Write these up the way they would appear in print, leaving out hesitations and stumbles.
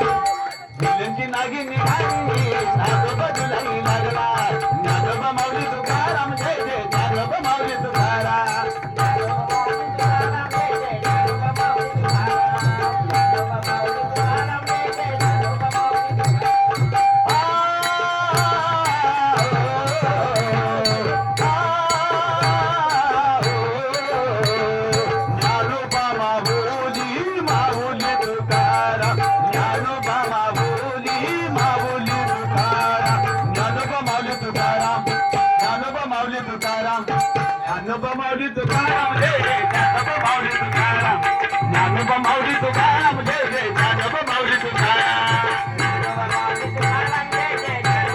मुलींची नागिनी नागिनी साधोबा तुलाही लागला ज्ञानोबा माऊली तुकाराम जय जय ज्ञानोबा माऊली तुकाराम ज्ञानोबा माऊली तुकाराम जय जय ज्ञानोबा माऊली तुकाराम ज्ञानोबा माऊली तुकाराम जय जय ज्ञानोबा माऊली तुकाराम ज्ञानोबा माऊली तुकाराम जय जय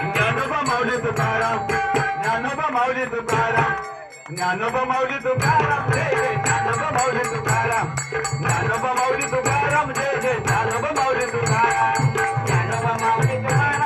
ज्ञानोबा माऊली तुकाराम ज्ञानोबा माऊली तुकाराम जय ज्ञानोबा माऊली तुकाराम जय जय ज्ञानोबा माऊली तुकाराम ज्ञानोबा माऊली तुकाराम जय जय ज्ञानोबा माऊली तुकाराम ज्ञानोबा माऊली तुकाराम